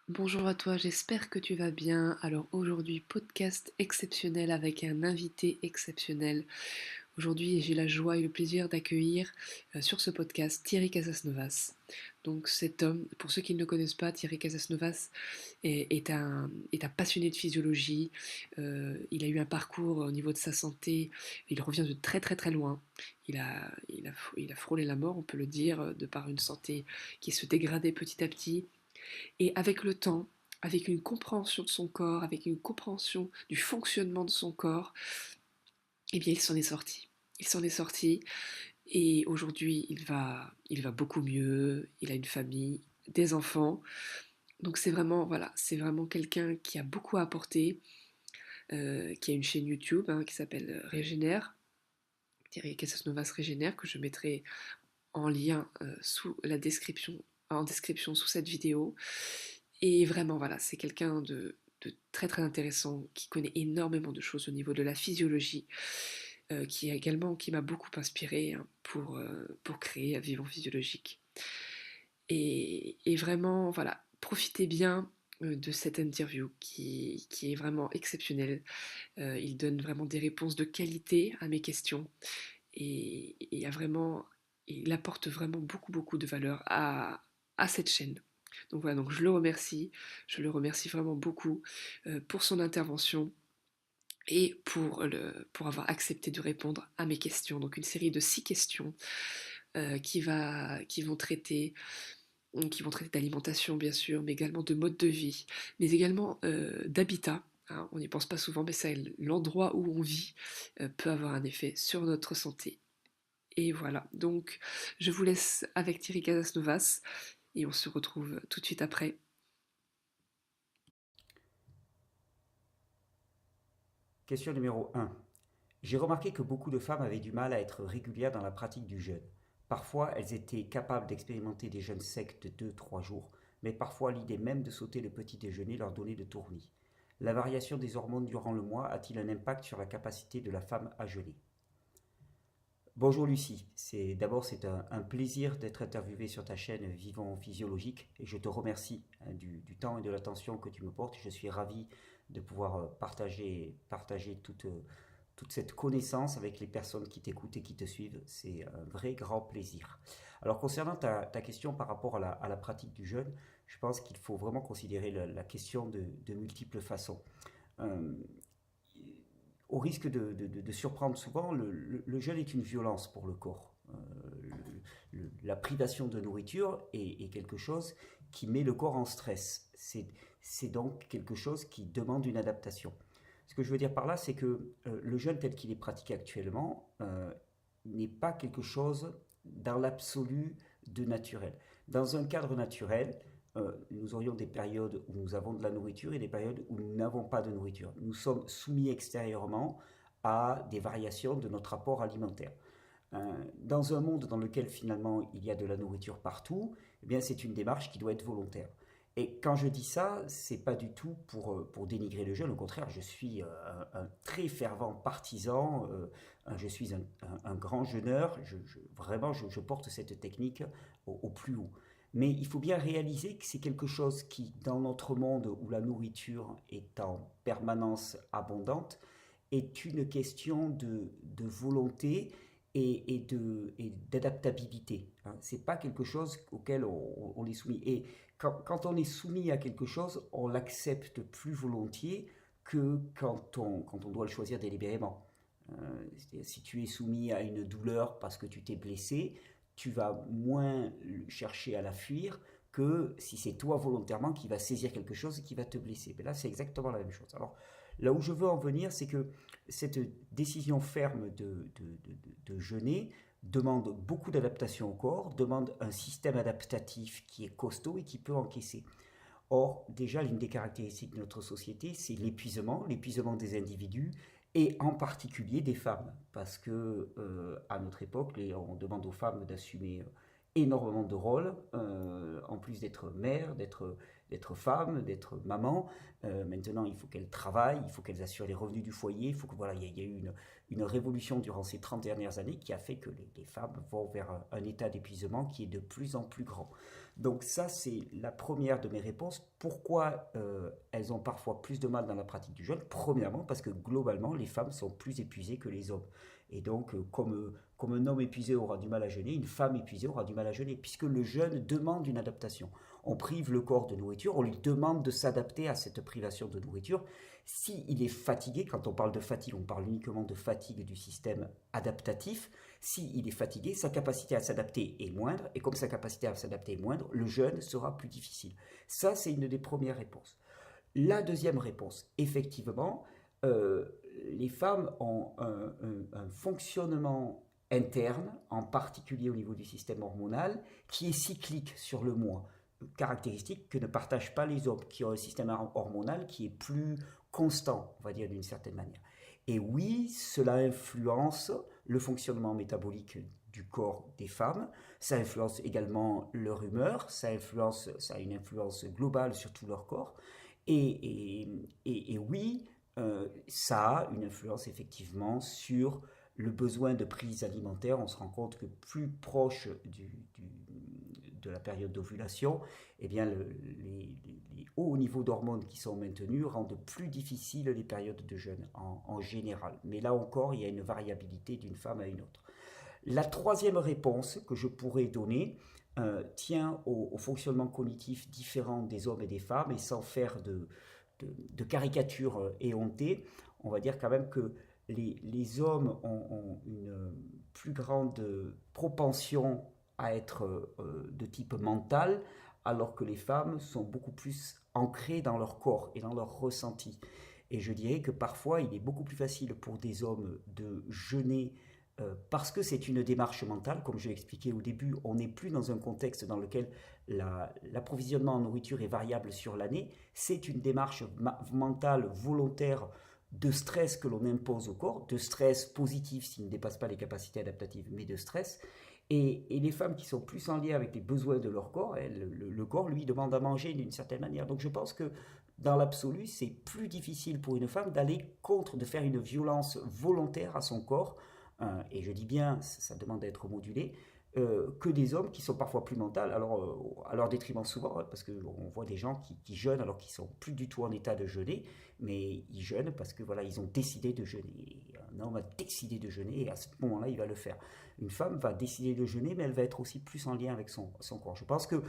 Bonjour à toi, j'espère que tu vas bien. Alors aujourd'hui, podcast exceptionnel avec un invité exceptionnel. Aujourd'hui, j'ai la joie et le plaisir d'accueillir sur ce podcast Thierry Casasnovas. Donc cet homme, pour ceux qui ne le connaissent pas, Thierry Casasnovas est un passionné de physiologie. Il a eu un parcours au niveau de sa santé, il revient de très très très loin. Il a frôlé la mort, on peut le dire, de par une santé qui se dégradait petit à petit. Et avec le temps, avec une compréhension de son corps, avec une compréhension du fonctionnement de son corps, eh bien il s'en est sorti. Il s'en est sorti et aujourd'hui il va beaucoup mieux, il a une famille, des enfants. Donc c'est vraiment, voilà, c'est vraiment quelqu'un qui a beaucoup à apporter, qui a une chaîne YouTube qui s'appelle Régénère, Thierry Casasnovas Régénère, que je mettrai en lien sous la description, en description sous cette vidéo. Et vraiment, voilà, c'est quelqu'un de très très intéressant, qui connaît énormément de choses au niveau de la physiologie, qui m'a beaucoup inspiré pour créer Vivant Physiologique. Et vraiment, voilà, profitez bien de cette interview qui est vraiment exceptionnelle. Il donne vraiment des réponses de qualité à mes questions et il apporte vraiment beaucoup beaucoup de valeur à cette chaîne. Donc voilà, donc je le remercie vraiment beaucoup pour son intervention et pour avoir accepté de répondre à mes questions. Donc une série de 6 questions qui vont traiter d'alimentation bien sûr, mais également de mode de vie, mais également d'habitat. Hein, on n'y pense pas souvent, mais ça, l'endroit où on vit peut avoir un effet sur notre santé. Et voilà, donc je vous laisse avec Thierry Casasnovas et on se retrouve tout de suite après. Question numéro 1. J'ai remarqué que beaucoup de femmes avaient du mal à être régulières dans la pratique du jeûne. Parfois, elles étaient capables d'expérimenter des jeûnes secs de 2-3 jours, mais parfois l'idée même de sauter le petit déjeuner leur donnait le tournis. La variation des hormones durant le mois a-t-il un impact sur la capacité de la femme à jeûner? Bonjour Lucie, c'est un plaisir d'être interviewé sur ta chaîne Vivant Physiologique et je te remercie du temps et de l'attention que tu me portes. Je suis ravi de pouvoir partager toute cette connaissance avec les personnes qui t'écoutent et qui te suivent. C'est un vrai grand plaisir. Alors concernant ta question par rapport à la pratique du jeûne, je pense qu'il faut vraiment considérer la question de multiples façons. Euh, Au risque de surprendre souvent, le jeûne est une violence pour le corps. La privation de nourriture est quelque chose qui met le corps en stress. C'est donc quelque chose qui demande une adaptation. Ce que je veux dire par là, c'est que le jeûne tel qu'il est pratiqué actuellement n'est pas quelque chose dans l'absolu de naturel. Dans un cadre naturel, nous aurions des périodes où nous avons de la nourriture et des périodes où nous n'avons pas de nourriture. Nous sommes soumis extérieurement à des variations de notre apport alimentaire. Dans un monde dans lequel finalement il y a de la nourriture partout, eh bien c'est une démarche qui doit être volontaire. Et quand je dis ça, c'est pas du tout pour dénigrer le jeûne, au contraire, je suis un très fervent partisan, je suis un grand jeûneur, vraiment je porte cette technique au plus haut. Mais il faut bien réaliser que c'est quelque chose qui, dans notre monde où la nourriture est en permanence abondante, est une question de volonté et d'adaptabilité. Hein. Ce n'est pas quelque chose auquel on est soumis. Et quand on est soumis à quelque chose, on l'accepte plus volontiers que quand on doit le choisir délibérément. Si tu es soumis à une douleur parce que tu t'es blessé, tu vas moins chercher à la fuir que si c'est toi volontairement qui va saisir quelque chose et qui va te blesser. Mais là, c'est exactement la même chose. Alors, là où je veux en venir, c'est que cette décision ferme de jeûner demande beaucoup d'adaptation au corps, demande un système adaptatif qui est costaud et qui peut encaisser. Or, déjà, l'une des caractéristiques de notre société, c'est l'épuisement des individus et en particulier des femmes. Parce que à notre époque, on demande aux femmes d'assumer énormément de rôles, en plus d'être mère, d'être femme, d'être maman. Maintenant, il faut qu'elles travaillent, il faut qu'elles assurent les revenus du foyer. Il faut que voilà, il y a eu une révolution durant ces 30 dernières années qui a fait que les femmes vont vers un état d'épuisement qui est de plus en plus grand. Donc ça, c'est la première de mes réponses. Pourquoi elles ont parfois plus de mal dans la pratique du jeûne? Premièrement, parce que globalement, les femmes sont plus épuisées que les hommes. Et donc, comme un homme épuisé aura du mal à jeûner, une femme épuisée aura du mal à jeûner, puisque le jeûne demande une adaptation. On prive le corps de nourriture, on lui demande de s'adapter à cette privation de nourriture. S'il est fatigué, quand on parle de fatigue, on parle uniquement de fatigue du système adaptatif. S'il est fatigué, sa capacité à s'adapter est moindre, et comme sa capacité à s'adapter est moindre, le jeûne sera plus difficile. Ça, c'est une des premières réponses. La deuxième réponse, effectivement, euh, les femmes ont un fonctionnement interne, en particulier au niveau du système hormonal, qui est cyclique sur le mois, caractéristique que ne partagent pas les hommes, qui ont un système hormonal qui est plus constant, on va dire d'une certaine manière. Et oui, cela influence le fonctionnement métabolique du corps des femmes, ça influence également leur humeur, ça a une influence globale sur tout leur corps, et oui, ça a une influence effectivement sur le besoin de prise alimentaire. On se rend compte que plus proche de la période d'ovulation, eh bien les hauts niveaux d'hormones qui sont maintenus rendent plus difficiles les périodes de jeûne en général. Mais là encore, il y a une variabilité d'une femme à une autre. La troisième réponse que je pourrais donner tient au fonctionnement cognitif différent des hommes et des femmes, et sans faire de caricatures éhontées, on va dire quand même que les hommes ont une plus grande propension à être de type mental, alors que les femmes sont beaucoup plus ancrées dans leur corps et dans leur ressenti. Et je dirais que parfois, il est beaucoup plus facile pour des hommes de jeûner parce que c'est une démarche mentale, comme je l'ai expliqué au début, on n'est plus dans un contexte dans lequel l'approvisionnement en nourriture est variable sur l'année, c'est une démarche mentale volontaire de stress que l'on impose au corps, de stress positif s'il ne dépasse pas les capacités adaptatives, mais de stress. Et les femmes qui sont plus en lien avec les besoins de leur corps, le corps lui demande à manger d'une certaine manière. Donc je pense que dans l'absolu, c'est plus difficile pour une femme d'aller contre, de faire une violence volontaire à son corps, et je dis bien, ça demande d'être modulé, que des hommes qui sont parfois plus mentales, alors à leur détriment souvent, hein, parce qu'on voit des gens qui jeûnent alors qu'ils sont plus du tout en état de jeûner, mais ils jeûnent parce que voilà, ils ont décidé de jeûner. Un homme a décidé de jeûner et à ce moment-là, il va le faire. Une femme va décider de jeûner, mais elle va être aussi plus en lien avec son corps. Je pense que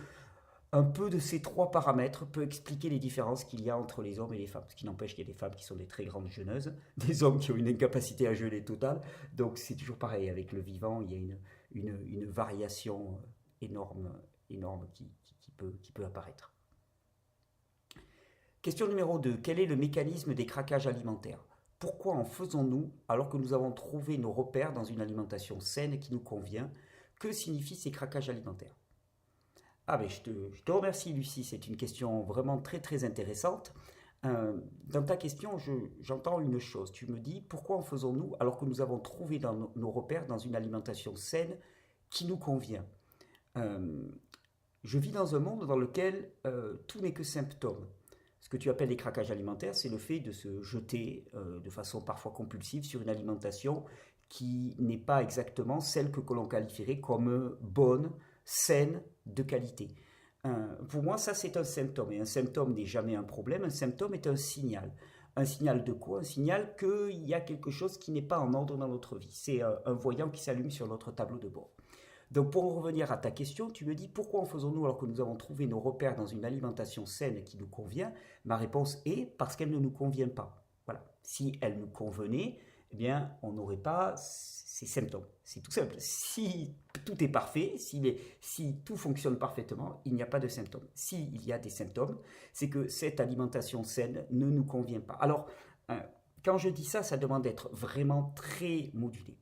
un peu de ces trois paramètres peut expliquer les différences qu'il y a entre les hommes et les femmes. Ce qui n'empêche qu'il y a des femmes qui sont des très grandes jeûneuses, des hommes qui ont une incapacité à jeûner totale. Donc c'est toujours pareil, avec le vivant, il y a une variation énorme qui peut apparaître. Question numéro 2. Quel est le mécanisme des craquages alimentaires? Pourquoi en faisons-nous alors que nous avons trouvé nos repères dans une alimentation saine qui nous convient? Que signifient ces craquages alimentaires? Ah ben je te remercie Lucie, c'est une question vraiment très très intéressante. Dans ta question, j'entends une chose. Tu me dis pourquoi en faisons-nous alors que nous avons trouvé dans nos repères dans une alimentation saine qui nous convient? Euh, je vis dans un monde dans lequel tout n'est que symptôme. Ce que tu appelles les craquages alimentaires, c'est le fait de se jeter de façon parfois compulsive sur une alimentation qui n'est pas exactement celle que l'on qualifierait comme bonne, saine, de qualité. Pour moi, ça c'est un symptôme. Et un symptôme n'est jamais un problème, un symptôme est un signal. Un signal de quoi? Un signal qu'il y a quelque chose qui n'est pas en ordre dans notre vie. C'est un voyant qui s'allume sur notre tableau de bord. Donc pour en revenir à ta question, tu me dis pourquoi en faisons-nous alors que nous avons trouvé nos repères dans une alimentation saine qui nous convient? Ma réponse est parce qu'elle ne nous convient pas. Voilà. Si elle nous convenait, eh bien on n'aurait pas ces symptômes. C'est tout simple. Si tout est parfait, si tout fonctionne parfaitement, il n'y a pas de symptômes. S'il y a des symptômes, c'est que cette alimentation saine ne nous convient pas. Alors, quand je dis ça, ça demande d'être vraiment très modulé.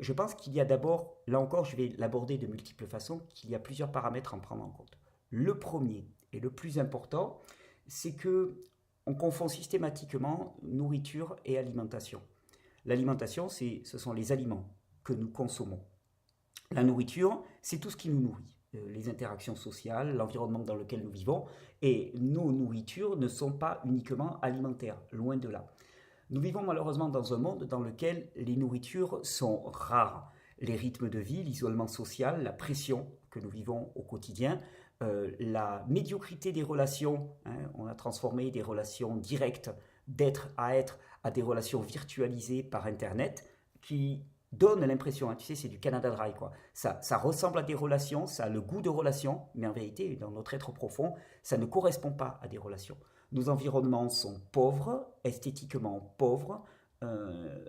Je pense qu'il y a d'abord, là encore je vais l'aborder de multiples façons, qu'il y a plusieurs paramètres à en prendre en compte. Le premier et le plus important, c'est que on confond systématiquement nourriture et alimentation. L'alimentation, ce sont les aliments que nous consommons. La nourriture, c'est tout ce qui nous nourrit. Les interactions sociales, l'environnement dans lequel nous vivons, et nos nourritures ne sont pas uniquement alimentaires, loin de là. Nous vivons malheureusement dans un monde dans lequel les nourritures sont rares. Les rythmes de vie, l'isolement social, la pression que nous vivons au quotidien, la médiocrité des relations, hein, on a transformé des relations directes d'être à des relations virtualisées par Internet qui donnent l'impression, hein, tu sais, c'est du Canada Dry, quoi. Ça ressemble à des relations, ça a le goût de relations, mais en vérité, dans notre être profond, ça ne correspond pas à des relations. Nos environnements sont pauvres, esthétiquement pauvres.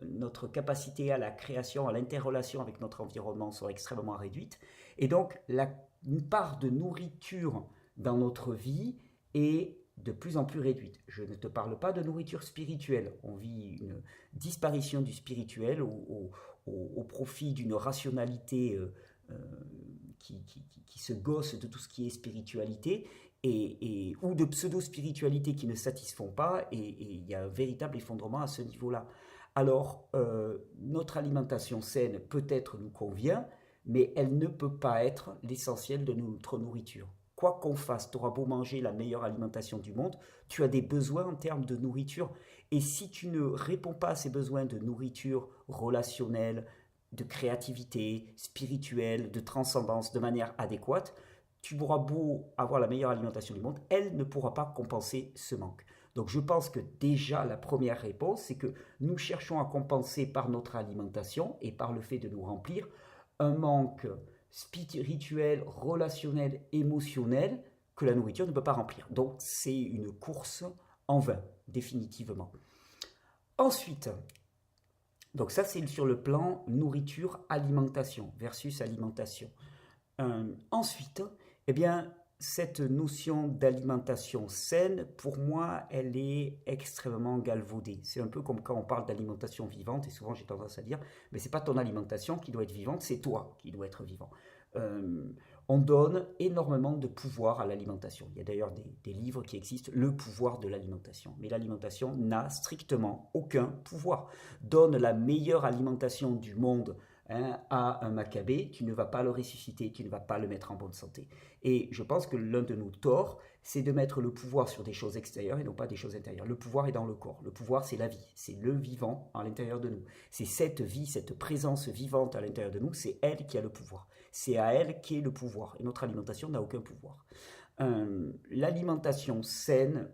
Notre capacité à la création, à l'interrelation avec notre environnement sont extrêmement réduites. Et donc, une part de nourriture dans notre vie est de plus en plus réduite. Je ne te parle pas de nourriture spirituelle. On vit une disparition du spirituel au profit d'une rationalité euh, qui se gosse de tout ce qui est spiritualité ou de pseudo-spiritualité qui ne satisfont pas, et il y a un véritable effondrement à ce niveau-là. Alors, notre alimentation saine peut-être nous convient, mais elle ne peut pas être l'essentiel de notre nourriture. Quoi qu'on fasse, tu auras beau manger la meilleure alimentation du monde, tu as des besoins en termes de nourriture. Et si tu ne réponds pas à ces besoins de nourriture relationnelle, de créativité, spirituelle, de transcendance de manière adéquate, tu pourras beau avoir la meilleure alimentation du monde, elle ne pourra pas compenser ce manque. Donc je pense que déjà la première réponse, c'est que nous cherchons à compenser par notre alimentation et par le fait de nous remplir un manque spirituel, relationnel, émotionnel que la nourriture ne peut pas remplir. Donc c'est une course en vain, définitivement. Ensuite, donc ça c'est sur le plan nourriture, alimentation versus alimentation. Ensuite, eh bien, cette notion d'alimentation saine, pour moi, elle est extrêmement galvaudée. C'est un peu comme quand on parle d'alimentation vivante, et souvent j'ai tendance à dire, mais c'est pas ton alimentation qui doit être vivante, c'est toi qui dois être vivant. Euh, on donne énormément de pouvoir à l'alimentation. Il y a d'ailleurs des livres qui existent, le pouvoir de l'alimentation. Mais l'alimentation n'a strictement aucun pouvoir. Donne la meilleure alimentation du monde, hein, à un Maccabée, tu ne vas pas le ressusciter, tu ne vas pas le mettre en bonne santé. Et je pense que l'un de nos torts, c'est de mettre le pouvoir sur des choses extérieures et non pas des choses intérieures. Le pouvoir est dans le corps. Le pouvoir, c'est la vie. C'est le vivant à l'intérieur de nous. C'est cette vie, cette présence vivante à l'intérieur de nous, c'est elle qui a le pouvoir. C'est à elle qui est le pouvoir. Et notre alimentation n'a aucun pouvoir. L'alimentation saine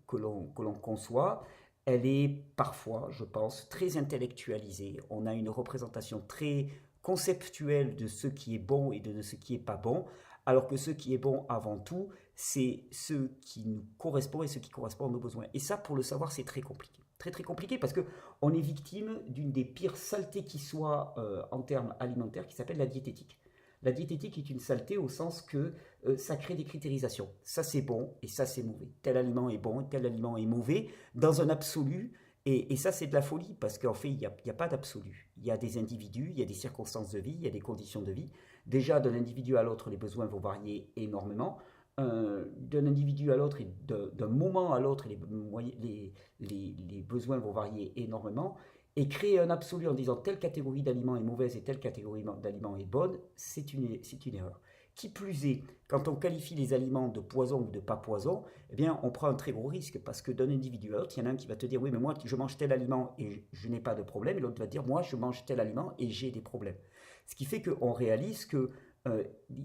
que l'on conçoit, elle est parfois, je pense, très intellectualisée. On a une représentation très conceptuelle de ce qui est bon et de ce qui est pas bon, alors que ce qui est bon avant tout, c'est ce qui nous correspond et ce qui correspond à nos besoins. Et ça, pour le savoir, c'est très compliqué. Très très compliqué parce que on est victime d'une des pires saletés qui soit en termes alimentaires, qui s'appelle la diététique. La diététique est une saleté au sens que ça crée des critérisations. Ça c'est bon et ça c'est mauvais. Tel aliment est bon et tel aliment est mauvais dans un absolu. Et ça c'est de la folie parce qu'en fait il n'y a pas d'absolu. Il y a des individus, il y a des circonstances de vie, il y a des conditions de vie. Déjà d'un individu à l'autre les besoins vont varier énormément. D'un individu à l'autre et d'un moment à l'autre les besoins vont varier énormément. Et créer un absolu en disant telle catégorie d'aliments est mauvaise et telle catégorie d'aliments est bonne, c'est une erreur. Qui plus est, quand on qualifie les aliments de poison ou de pas poison, eh bien, on prend un très gros risque parce que d'un individu à l'autre, il y en a un qui va te dire oui, mais moi, je mange tel aliment et je n'ai pas de problème, et l'autre va te dire moi, je mange tel aliment et j'ai des problèmes. Ce qui fait qu'on réalise que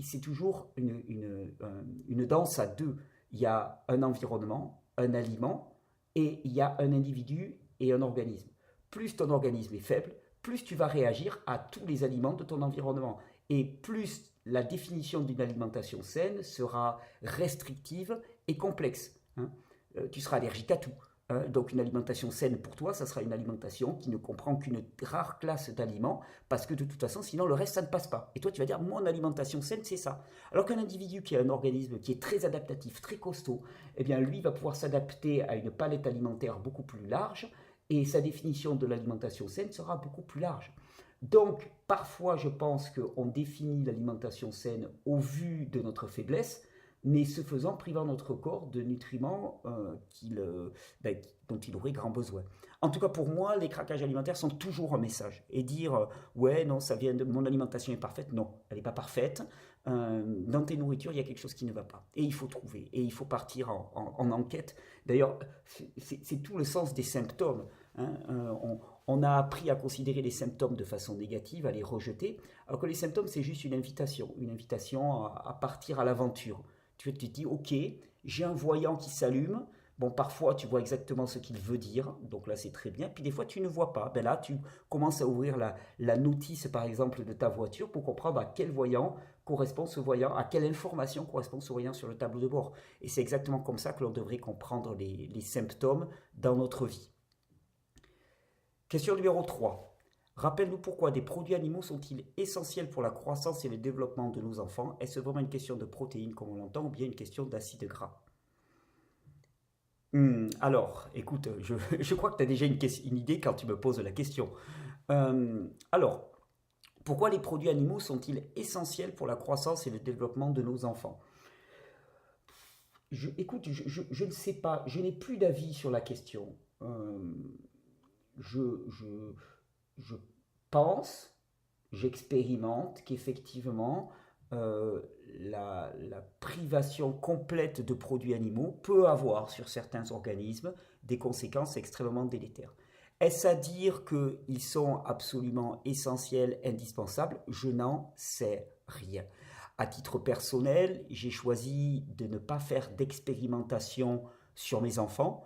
c'est toujours une danse à deux. Il y a un environnement, un aliment, et il y a un individu et un organisme. Plus ton organisme est faible, plus tu vas réagir à tous les aliments de ton environnement. Et plus la définition d'une alimentation saine sera restrictive et complexe. Hein. Tu seras allergique à tout. Hein. Donc une alimentation saine pour toi, ça sera une alimentation qui ne comprend qu'une rare classe d'aliments, parce que de toute façon, sinon le reste, ça ne passe pas. Et toi, tu vas dire, mon alimentation saine, c'est ça. Alors qu'un individu qui a un organisme qui est très adaptatif, très costaud, eh bien lui va pouvoir s'adapter à une palette alimentaire beaucoup plus large, et sa définition de l'alimentation saine sera beaucoup plus large. Donc, parfois, je pense qu'on définit l'alimentation saine au vu de notre faiblesse, mais ce faisant privant notre corps de nutriments dont il aurait grand besoin. En tout cas, pour moi, les craquages alimentaires sont toujours un message. Et dire, ouais, non, ça vient de mon alimentation est parfaite, non, elle n'est pas parfaite. Dans tes nourritures, il y a quelque chose qui ne va pas. Et il faut trouver, et il faut partir en enquête. D'ailleurs, c'est tout le sens des symptômes. Hein. On a appris à considérer les symptômes de façon négative, à les rejeter, alors que les symptômes, c'est juste une invitation à partir à l'aventure. Tu te dis, ok, j'ai un voyant qui s'allume. Bon, parfois, tu vois exactement ce qu'il veut dire, donc là, c'est très bien. Puis des fois, tu ne vois pas. Ben là, tu commences à ouvrir la notice, par exemple, de ta voiture pour comprendre à quel voyant correspond ce voyant, à quelle information correspond ce voyant sur le tableau de bord. Et c'est exactement comme ça que l'on devrait comprendre les symptômes dans notre vie. Question numéro 3. Rappelle-nous pourquoi des produits animaux sont-ils essentiels pour la croissance et le développement de nos enfants? Est-ce vraiment une question de protéines comme on l'entend ou bien une question d'acides gras? Alors, écoute, je crois que tu as déjà une idée quand tu me poses la question. Alors, pourquoi les produits animaux sont-ils essentiels pour la croissance et le développement de nos enfants? Écoute, je ne sais pas, je n'ai plus d'avis sur la question. Euh, je, je, je pense, j'expérimente qu'effectivement, euh, la privation complète de produits animaux peut avoir sur certains organismes des conséquences extrêmement délétères. Est-ce à dire qu'ils sont absolument essentiels, indispensables? Je n'en sais rien. À titre personnel, j'ai choisi de ne pas faire d'expérimentation sur mes enfants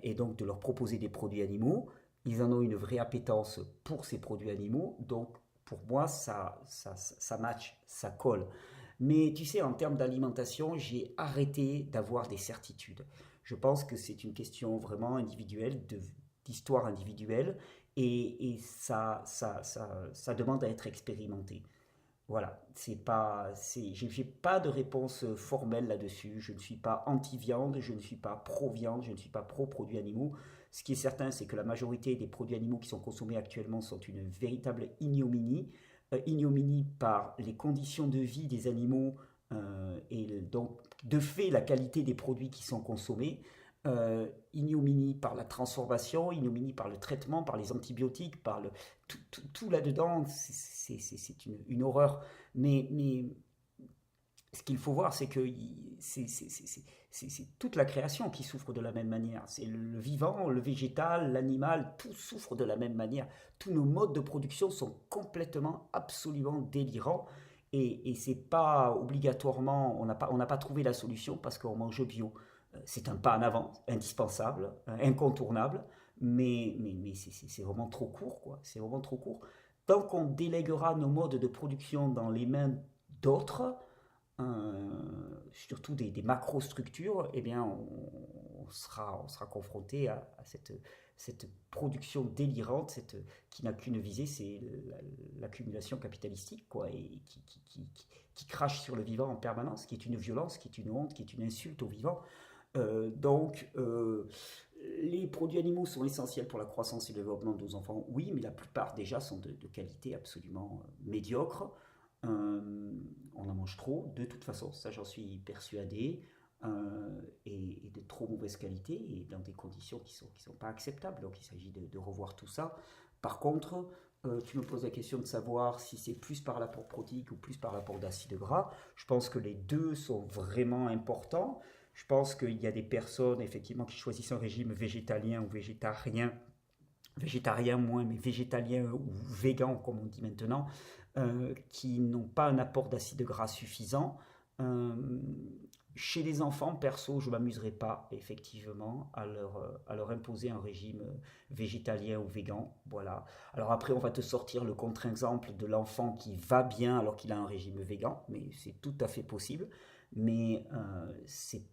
et donc de leur proposer des produits animaux. Ils en ont une vraie appétence pour ces produits animaux, donc pour moi, ça match, ça colle. Mais tu sais, en termes d'alimentation, j'ai arrêté d'avoir des certitudes. Je pense que c'est une question vraiment individuelle, d'histoire individuelle, et ça demande à être expérimenté. Voilà, je n'ai pas de réponse formelle là-dessus. Je ne suis pas anti-viande, je ne suis pas pro-viande, je ne suis pas pro-produits animaux. Ce qui est certain, c'est que la majorité des produits animaux qui sont consommés actuellement sont une véritable ignominie. Ignominie par les conditions de vie des animaux et donc de fait la qualité des produits qui sont consommés. Ignominie par la transformation, ignominie par le traitement, par les antibiotiques, par tout là-dedans, c'est une horreur. Mais ce qu'il faut voir, c'est que c'est toute la création qui souffre de la même manière. C'est le vivant, le végétal, l'animal, tout souffre de la même manière. Tous nos modes de production sont complètement, absolument délirants. Et c'est pas obligatoirement, on n'a pas trouvé la solution parce qu'on mange bio. C'est un pas en avant, indispensable, incontournable, mais c'est vraiment trop court, quoi. C'est vraiment trop court. Tant qu'on délèguera nos modes de production dans les mains d'autres, surtout des macrostructures, eh bien, on sera confronté à cette production délirante, qui n'a qu'une visée, c'est l'accumulation capitalistique, quoi, et qui crache sur le vivant en permanence, qui est une violence, qui est une honte, qui est une insulte au vivant. Donc, les produits animaux sont essentiels pour la croissance et le développement de nos enfants, oui, mais la plupart déjà sont de qualité absolument médiocre. On en mange trop, de toute façon, ça j'en suis persuadé, et de trop mauvaise qualité et dans des conditions qui sont pas acceptables. Donc il s'agit de revoir tout ça. Par contre, tu me poses la question de savoir si c'est plus par l'apport protéique ou plus par l'apport d'acides gras. Je pense que les deux sont vraiment importants. Je pense qu'il y a des personnes effectivement qui choisissent un régime végétalien ou végétarien moins, mais végétalien ou végan comme on dit maintenant, qui n'ont pas un apport d'acides gras suffisant. Euh, Chez les enfants, perso, je ne m'amuserai pas effectivement à leur imposer un régime végétalien ou végan. Voilà. Alors après, on va te sortir le contre-exemple de l'enfant qui va bien alors qu'il a un régime végan, mais c'est tout à fait possible. Mais c'est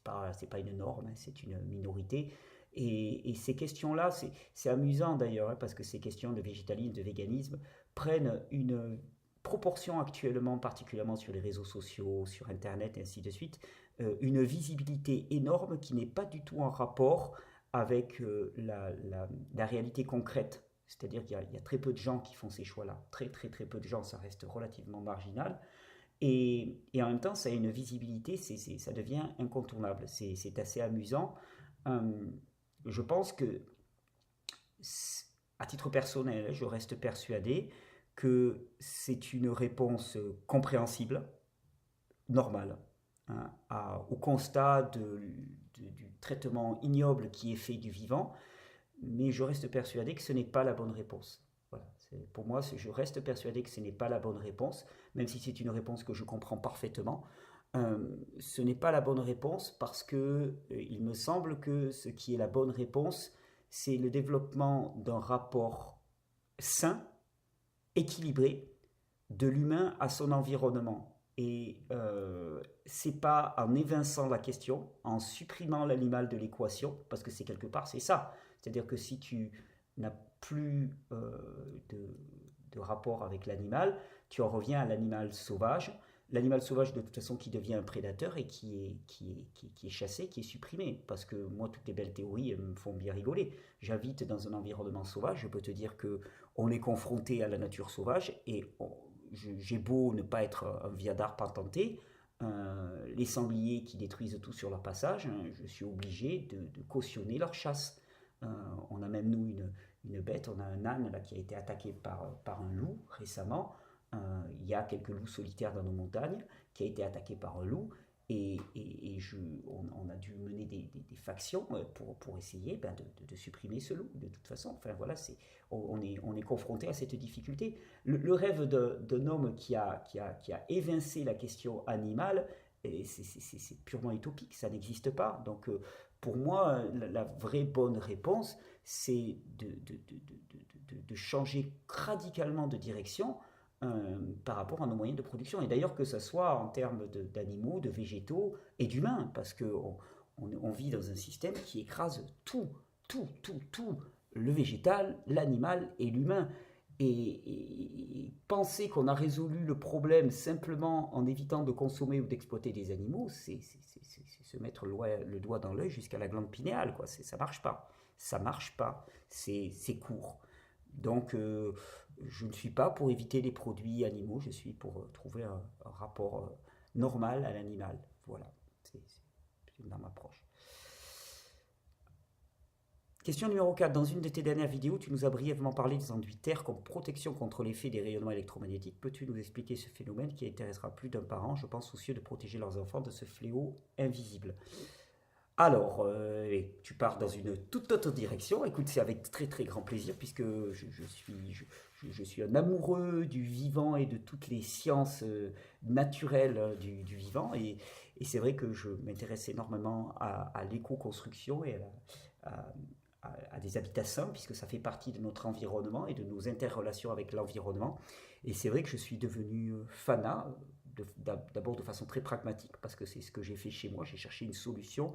pas une norme, hein, c'est une minorité. Et ces questions-là, c'est amusant d'ailleurs, hein, parce que ces questions de végétalisme, de véganisme, prennent une proportion actuellement, particulièrement sur les réseaux sociaux, sur Internet et ainsi de suite, une visibilité énorme qui n'est pas du tout en rapport avec la réalité concrète. C'est-à-dire qu'il y a très peu de gens qui font ces choix-là. Très très très peu de gens, ça reste relativement marginal. Et en même temps, ça a une visibilité, ça devient incontournable. C'est assez amusant. Euh, je pense que, à titre personnel, je reste persuadé que c'est une réponse compréhensible, normale, hein, au constat du traitement ignoble qui est fait du vivant, mais je reste persuadé que ce n'est pas la bonne réponse. Voilà. Pour moi, je reste persuadé que ce n'est pas la bonne réponse, même si c'est une réponse que je comprends parfaitement. Ce n'est pas la bonne réponse parce que il me semble que ce qui est la bonne réponse, c'est le développement d'un rapport sain, équilibré, de l'humain à son environnement. Et c'est pas en évinçant la question, en supprimant l'animal de l'équation, parce que c'est quelque part c'est ça. C'est-à-dire que si tu n'as plus de rapport avec l'animal, tu en reviens à l'animal sauvage. L'animal sauvage de toute façon qui devient un prédateur et qui est chassé, qui est supprimé. Parce que moi, toutes les belles théories me font bien rigoler. J'habite dans un environnement sauvage, je peux te dire que on est confronté à la nature sauvage et j'ai beau ne pas être un viandard patenté, les sangliers qui détruisent tout sur leur passage, je suis obligé de cautionner leur chasse. On a même nous une bête, on a un âne là, qui a été attaqué par un loup récemment. Il y a quelques loups solitaires dans nos montagnes qui a été attaqué par un loup on a dû mener des factions pour essayer de supprimer ce loup de toute façon. Enfin voilà, on est confronté à cette difficulté. Le rêve d'un homme qui a évincé la question animale, c'est purement utopique, ça n'existe pas. Donc pour moi, la vraie bonne réponse, c'est de changer radicalement de direction par rapport à nos moyens de production. Et d'ailleurs que ce soit en termes d'animaux, de végétaux et d'humains, parce qu'on vit dans un système qui écrase tout, le végétal, l'animal et l'humain. Et penser qu'on a résolu le problème simplement en évitant de consommer ou d'exploiter des animaux, c'est se mettre le doigt dans l'œil jusqu'à la glande pinéale, quoi. Ça marche pas. Ça marche pas. C'est court. Donc, je ne suis pas pour éviter les produits animaux, je suis pour trouver un rapport normal à l'animal. Voilà, c'est dans ma approche. Question numéro 4. Dans une de tes dernières vidéos, tu nous as brièvement parlé des enduits terre comme protection contre l'effet des rayonnements électromagnétiques. Peux-tu nous expliquer ce phénomène qui intéressera plus d'un parent, je pense, soucieux de protéger leurs enfants de ce fléau invisible? Alors, tu pars dans une toute autre direction. Écoute, c'est avec très très grand plaisir puisque je suis un amoureux du vivant et de toutes les sciences naturelles du vivant. Et c'est vrai que je m'intéresse énormément à l'éco-construction et à, à des habitats sains puisque ça fait partie de notre environnement et de nos interrelations avec l'environnement. Et c'est vrai que je suis devenu fanat. D'abord de façon très pragmatique, parce que c'est ce que j'ai fait chez moi. J'ai cherché une solution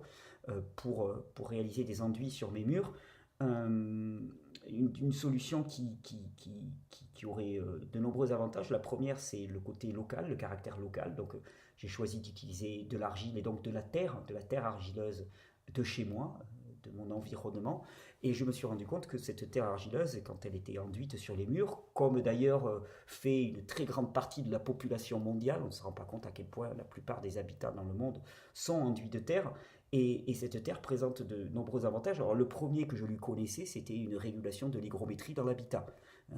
pour réaliser des enduits sur mes murs. Une solution qui aurait de nombreux avantages. La première, c'est le côté local, le caractère local. Donc, j'ai choisi d'utiliser de l'argile et donc de la terre argileuse de chez moi, de mon environnement. Et je me suis rendu compte que cette terre argileuse, quand elle était enduite sur les murs, comme d'ailleurs fait une très grande partie de la population mondiale, on ne se rend pas compte à quel point la plupart des habitants dans le monde sont enduits de terre, et cette terre présente de nombreux avantages. Alors le premier que je lui connaissais, c'était une régulation de l'hygrométrie dans l'habitat.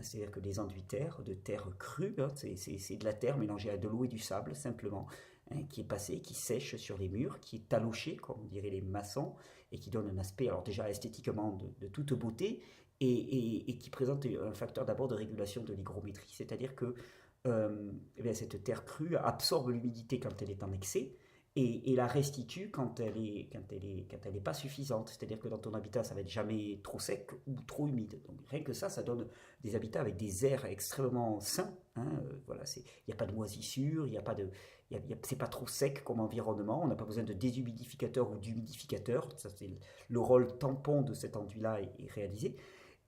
C'est-à-dire que les enduits de terre crue, c'est de la terre mélangée à de l'eau et du sable simplement, qui est passé, qui sèche sur les murs, qui est taloché, comme diraient les maçons, et qui donne un aspect, alors déjà esthétiquement de toute beauté, et qui présente un facteur d'abord de régulation de l'hygrométrie, c'est-à-dire que cette terre crue absorbe l'humidité quand elle est en excès, et la restitue quand elle est pas suffisante. C'est-à-dire que dans ton habitat, ça va être jamais trop sec ou trop humide. Donc rien que ça donne des habitats avec des airs extrêmement sains. Hein, voilà, il n'y a pas de moisissure, il y a pas de, c'est pas trop sec comme environnement. On n'a pas besoin de déshumidificateur ou d'humidificateur. Ça, c'est le rôle tampon de cet enduit-là est réalisé.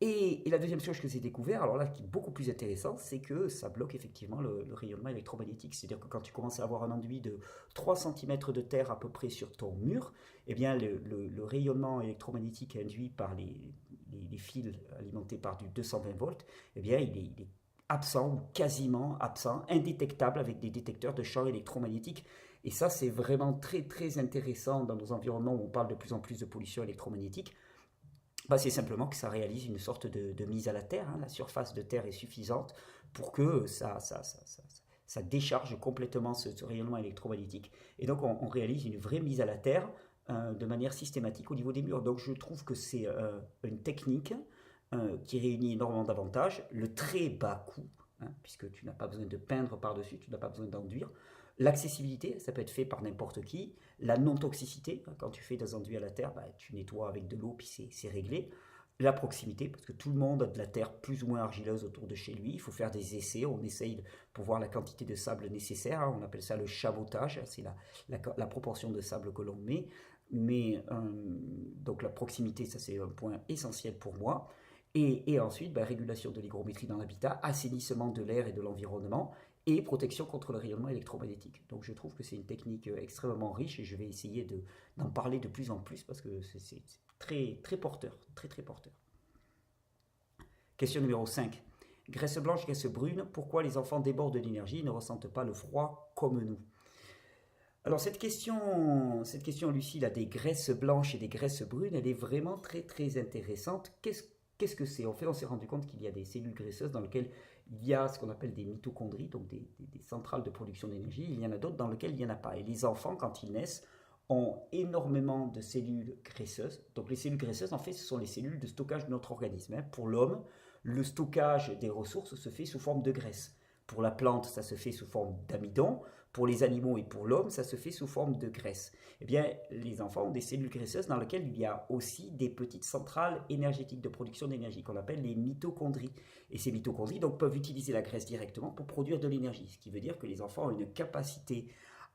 Et la deuxième chose que j'ai découvert, alors là qui est beaucoup plus intéressant, c'est que ça bloque effectivement le rayonnement électromagnétique. C'est-à-dire que quand tu commences à avoir un enduit de 3 cm de terre à peu près sur ton mur, eh bien le rayonnement électromagnétique induit par les fils alimentés par du 220 volts, eh bien il est absent ou quasiment absent, indétectable avec des détecteurs de champs électromagnétiques. Et ça, c'est vraiment très très intéressant dans nos environnements où on parle de plus en plus de pollution électromagnétique. Bah, c'est simplement que ça réalise une sorte de mise à la terre. Hein. La surface de terre est suffisante pour que ça décharge complètement ce rayonnement électromagnétique. Et donc on réalise une vraie mise à la terre de manière systématique au niveau des murs. Donc je trouve que c'est une technique qui réunit énormément d'avantages. Le très bas coût, hein, puisque tu n'as pas besoin de peindre par-dessus, tu n'as pas besoin d'enduire. L'accessibilité, ça peut être fait par n'importe qui. La non-toxicité, quand tu fais des enduits à la terre, bah, tu nettoies avec de l'eau, puis c'est réglé. La proximité, parce que tout le monde a de la terre plus ou moins argileuse autour de chez lui. Il faut faire des essais, on essaye pour voir la quantité de sable nécessaire. Hein, on appelle ça le chabotage, c'est la proportion de sable que l'on met. Mais donc la proximité, ça c'est un point essentiel pour moi. Et ensuite, bah, régulation de l'hygrométrie dans l'habitat, assainissement de l'air et de l'environnement, et protection contre le rayonnement électromagnétique. Donc je trouve que c'est une technique extrêmement riche et je vais essayer d'en parler de plus en plus parce que c'est très, très porteur, très très porteur. Question numéro 5. Graisse blanche, graisse brune, pourquoi les enfants débordent d'énergie et ne ressentent pas le froid comme nous? Alors cette question, Lucie, là, des graisses blanches et des graisses brunes, elle est vraiment très très intéressante. Qu'est-ce que c'est? En fait, on s'est rendu compte qu'il y a des cellules graisseuses dans lesquelles il y a ce qu'on appelle des mitochondries, donc des centrales de production d'énergie. Il y en a d'autres dans lesquelles il n'y en a pas. Et les enfants, quand ils naissent, ont énormément de cellules graisseuses. Donc les cellules graisseuses, en fait, ce sont les cellules de stockage de notre organisme. Hein. Pour l'homme, le stockage des ressources se fait sous forme de graisse. Pour la plante, ça se fait sous forme d'amidon. Pour les animaux et pour l'homme, ça se fait sous forme de graisse. Eh bien, les enfants ont des cellules graisseuses dans lesquelles il y a aussi des petites centrales énergétiques de production d'énergie qu'on appelle les mitochondries. Et ces mitochondries donc, peuvent utiliser la graisse directement pour produire de l'énergie. Ce qui veut dire que les enfants ont une capacité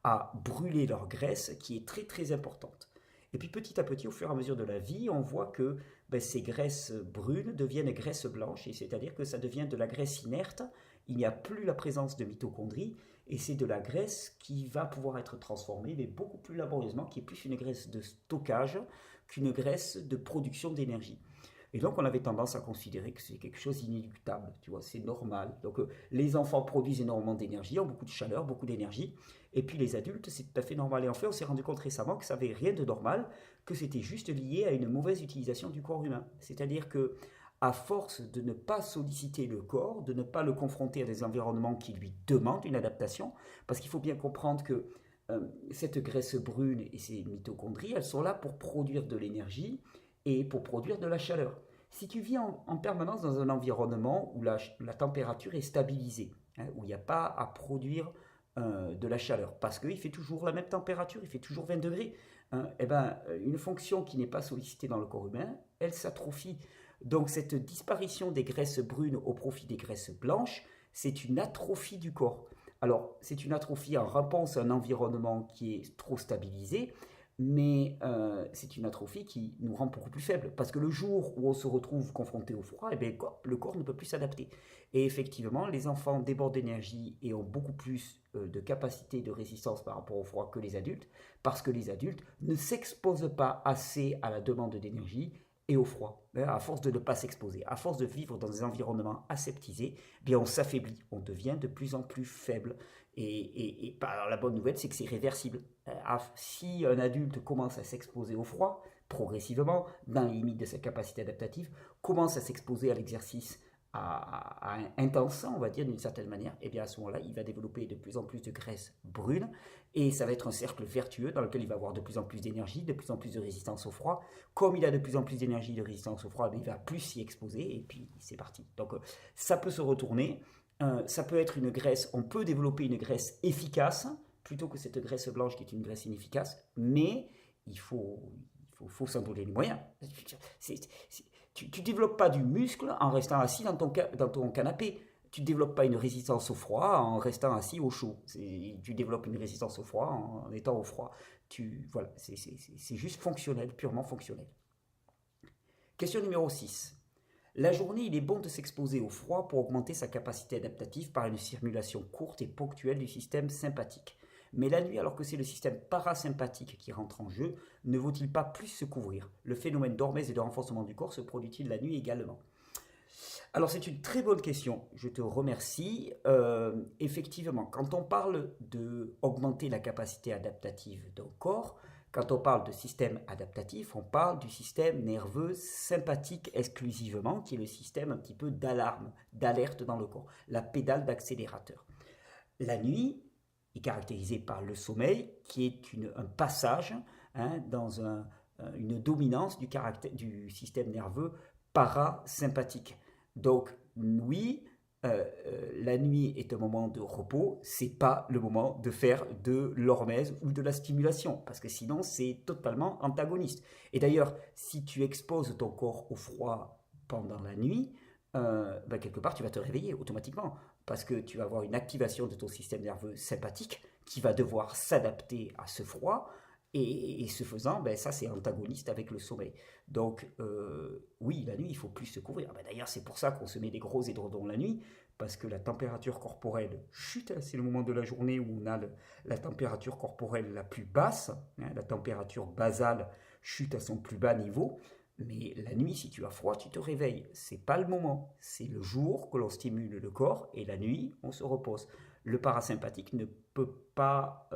à brûler leur graisse qui est très très importante. Et puis petit à petit, au fur et à mesure de la vie, on voit que ces graisses brunes deviennent graisses blanches, et c'est-à-dire que ça devient de la graisse inerte, il n'y a plus la présence de mitochondries, et c'est de la graisse qui va pouvoir être transformée, mais beaucoup plus laborieusement, qui est plus une graisse de stockage qu'une graisse de production d'énergie. Et donc on avait tendance à considérer que c'est quelque chose d'inéluctable, tu vois, c'est normal. Donc les enfants produisent énormément d'énergie, ont beaucoup de chaleur, beaucoup d'énergie, et puis les adultes, c'est tout à fait normal. Et en fait, on s'est rendu compte récemment que ça n'avait rien de normal, que c'était juste lié à une mauvaise utilisation du corps humain. C'est-à-dire que à force de ne pas solliciter le corps, de ne pas le confronter à des environnements qui lui demandent une adaptation, parce qu'il faut bien comprendre que cette graisse brune et ces mitochondries, elles sont là pour produire de l'énergie et pour produire de la chaleur. Si tu vis en permanence dans un environnement où la température est stabilisée, hein, où il n'y a pas à produire de la chaleur, parce qu'il fait toujours la même température, il fait toujours 20 degrés, hein, et ben, une fonction qui n'est pas sollicitée dans le corps humain, elle s'atrophie. Donc cette disparition des graisses brunes au profit des graisses blanches, c'est une atrophie du corps. Alors c'est une atrophie en réponse à un environnement qui est trop stabilisé, mais c'est une atrophie qui nous rend beaucoup plus faibles. Parce que le jour où on se retrouve confronté au froid, eh bien, le corps ne peut plus s'adapter. Et effectivement, les enfants débordent d'énergie et ont beaucoup plus de capacité de résistance par rapport au froid que les adultes, parce que les adultes ne s'exposent pas assez à la demande d'énergie et au froid. À force de ne pas s'exposer, à force de vivre dans des environnements aseptisés, eh bien on s'affaiblit, on devient de plus en plus faible. Et la bonne nouvelle, c'est que c'est réversible. Si un adulte commence à s'exposer au froid, progressivement, dans les limites de sa capacité adaptative, commence à s'exposer à l'exercice intense, on va dire d'une certaine manière, et bien à ce moment-là, il va développer de plus en plus de graisse brune, et ça va être un cercle vertueux dans lequel il va avoir de plus en plus d'énergie, de plus en plus de résistance au froid. Comme il a de plus en plus d'énergie et de résistance au froid, il va plus s'y exposer, et puis c'est parti. Donc ça peut se retourner, ça peut être une graisse, on peut développer une graisse efficace, plutôt que cette graisse blanche qui est une graisse inefficace, mais il faut s'en donner les moyens. Tu ne développes pas du muscle en restant assis dans ton canapé. Tu ne développes pas une résistance au froid en restant assis au chaud. Tu développes une résistance au froid en étant au froid. Voilà, c'est juste fonctionnel, purement fonctionnel. Question numéro 6. La journée, il est bon de s'exposer au froid pour augmenter sa capacité adaptative par une stimulation courte et ponctuelle du système sympathique. Mais la nuit, alors que c'est le système parasympathique qui rentre en jeu, ne vaut-il pas plus se couvrir? Le phénomène d'hormèse et de renforcement du corps se produit-il la nuit également? Alors c'est une très bonne question, je te remercie. Effectivement, quand on parle de augmenter la capacité adaptative d'un corps, quand on parle de système adaptatif, on parle du système nerveux sympathique exclusivement, qui est le système un petit peu d'alarme, d'alerte dans le corps, la pédale d'accélérateur. La nuit est caractérisée par le sommeil, qui est un passage dans une dominance du système nerveux parasympathique. Donc, oui, la nuit est un moment de repos, c'est pas le moment de faire de l'hormèse ou de la stimulation, parce que sinon c'est totalement antagoniste. Et d'ailleurs, si tu exposes ton corps au froid pendant la nuit, quelque part tu vas te réveiller automatiquement, parce que tu vas avoir une activation de ton système nerveux sympathique qui va devoir s'adapter à ce froid, et ce faisant, ça c'est antagoniste avec le sommeil. Donc oui, la nuit, il faut plus se couvrir. D'ailleurs, c'est pour ça qu'on se met des gros édredons la nuit, parce que la température corporelle chute. C'est le moment de la journée où on a la température corporelle la plus basse. La température basale chute à son plus bas niveau. Mais la nuit, si tu as froid, tu te réveilles. C'est pas le moment. C'est le jour que l'on stimule le corps, et la nuit, on se repose. Le parasympathique ne peut pas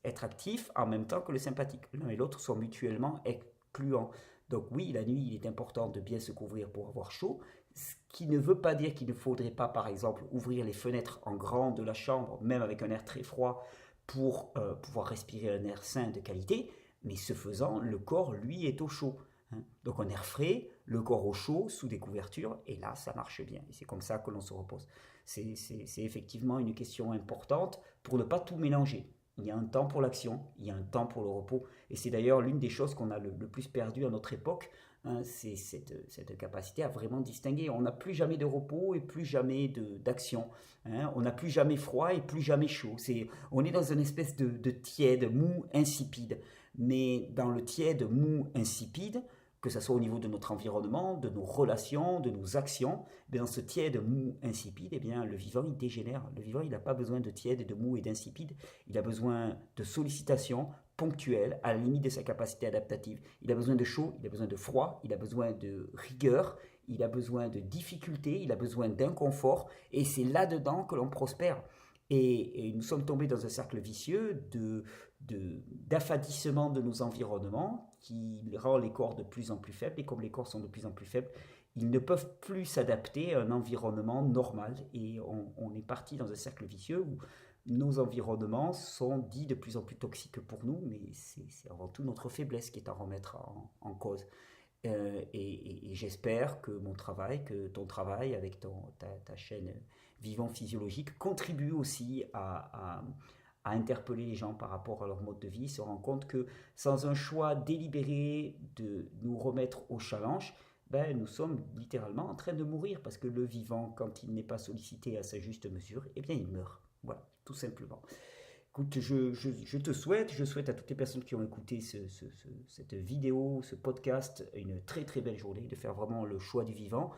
être actif en même temps que le sympathique. L'un et l'autre sont mutuellement excluants. Donc oui, la nuit, il est important de bien se couvrir pour avoir chaud, ce qui ne veut pas dire qu'il ne faudrait pas, par exemple, ouvrir les fenêtres en grand de la chambre, même avec un air très froid, pour pouvoir respirer un air sain de qualité, mais ce faisant, le corps, lui, est au chaud. Donc un air frais, le corps au chaud, sous des couvertures, et là, ça marche bien. Et c'est comme ça que l'on se repose. C'est effectivement une question importante pour ne pas tout mélanger. Il y a un temps pour l'action, il y a un temps pour le repos. Et c'est d'ailleurs l'une des choses qu'on a le plus perdu à notre époque, c'est cette capacité à vraiment distinguer. On n'a plus jamais de repos et plus jamais d'action. On n'a plus jamais froid et plus jamais chaud. On est dans une espèce de tiède, mou, insipide. Mais dans le tiède, mou, insipide, que ce soit au niveau de notre environnement, de nos relations, de nos actions, dans ce tiède, mou, insipide, le vivant, il dégénère. Le vivant, il n'a pas besoin de tiède, de mou et d'insipide. Il a besoin de sollicitations ponctuelles, à la limite de sa capacité adaptative. Il a besoin de chaud, il a besoin de froid, il a besoin de rigueur, il a besoin de difficultés, il a besoin d'inconfort, et c'est là-dedans que l'on prospère. Et nous sommes tombés dans un cercle vicieux d'affadissement de nos environnements qui rend les corps de plus en plus faibles. Et comme les corps sont de plus en plus faibles, ils ne peuvent plus s'adapter à un environnement normal. Et on est parti dans un cercle vicieux où nos environnements sont dits de plus en plus toxiques pour nous, mais c'est avant tout notre faiblesse qui est à remettre en cause. Et j'espère que mon travail, que ton travail avec ta chaîne Vivant Physiologique contribue aussi à interpeller les gens par rapport à leur mode de vie, se rend compte que sans un choix délibéré de nous remettre au challenge, nous sommes littéralement en train de mourir, parce que le vivant, quand il n'est pas sollicité à sa juste mesure, il meurt. Voilà, tout simplement. Écoute, je souhaite à toutes les personnes qui ont écouté cette vidéo, ce podcast, une très très belle journée, de faire vraiment le choix du vivant,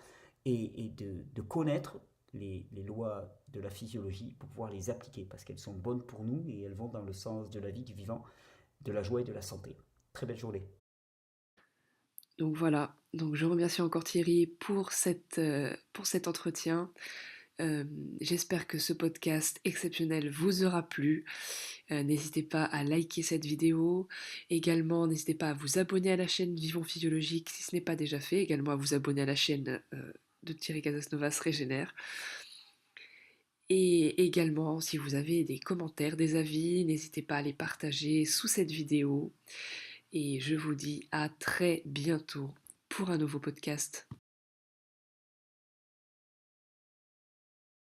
et de connaître les lois de la physiologie pour pouvoir les appliquer, parce qu'elles sont bonnes pour nous et elles vont dans le sens de la vie, du vivant, de la joie et de la santé. Très belle journée. Donc voilà, donc je remercie encore Thierry pour cet entretien. J'espère que ce podcast exceptionnel vous aura plu. N'hésitez pas à liker cette vidéo. Également, n'hésitez pas à vous abonner à la chaîne Vivons Physiologique si ce n'est pas déjà fait. Également à vous abonner à la chaîne de Thierry Casasnovas Régénère. Et également, si vous avez des commentaires, des avis, n'hésitez pas à les partager sous cette vidéo. Et je vous dis à très bientôt pour un nouveau podcast.